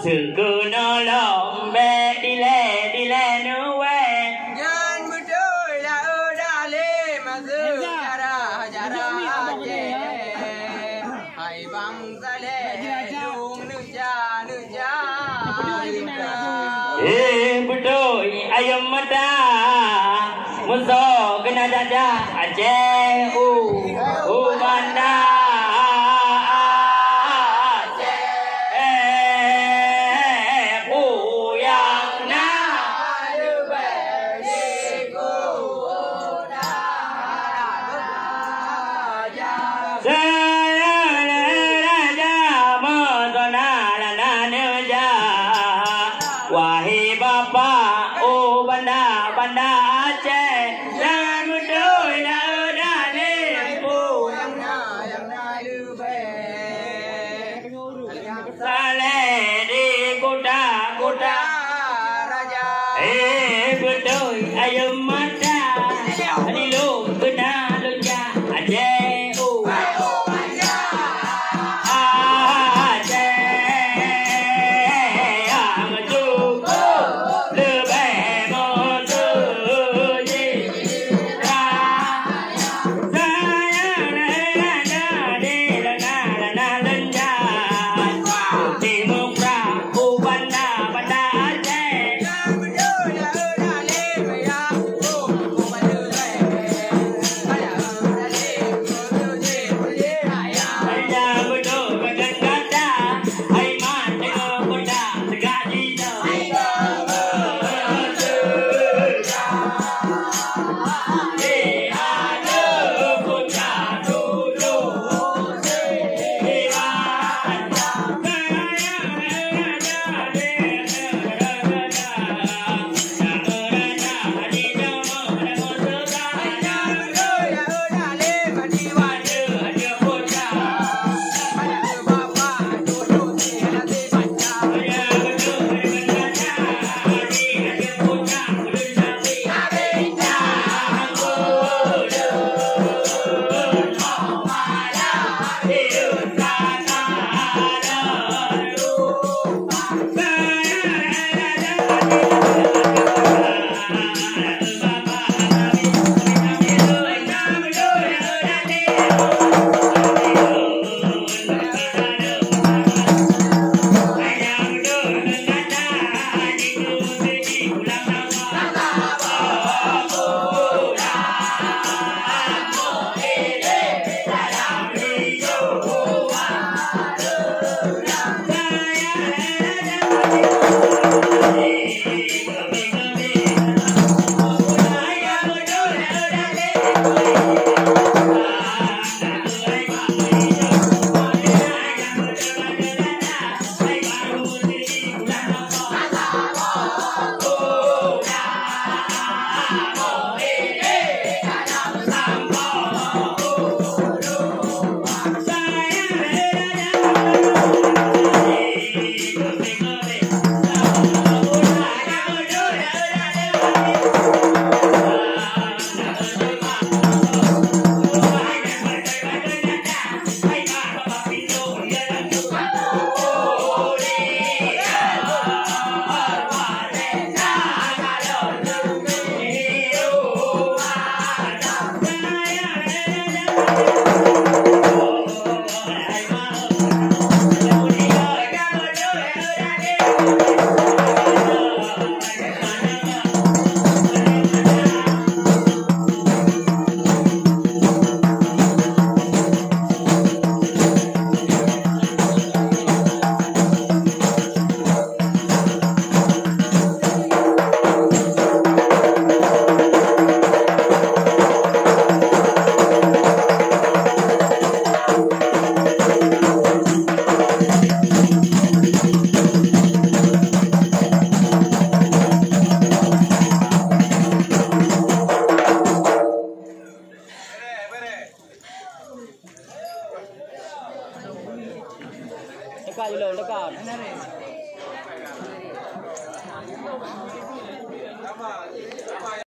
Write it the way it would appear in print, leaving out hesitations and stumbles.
sự cứ nó lòng bé đi lẹ nữa quê nhân bữa trưa là ở đà lê mà giữ ra chè hay bằng ra lê dùng nước cha bữa trưa ayam mata muso kena dada aje banda wahai bapa banda Aceh dan đôi là đã lên phố xa lệ đi kota bữa đôi ayam mata đi luôn kena lunja Aceh Apa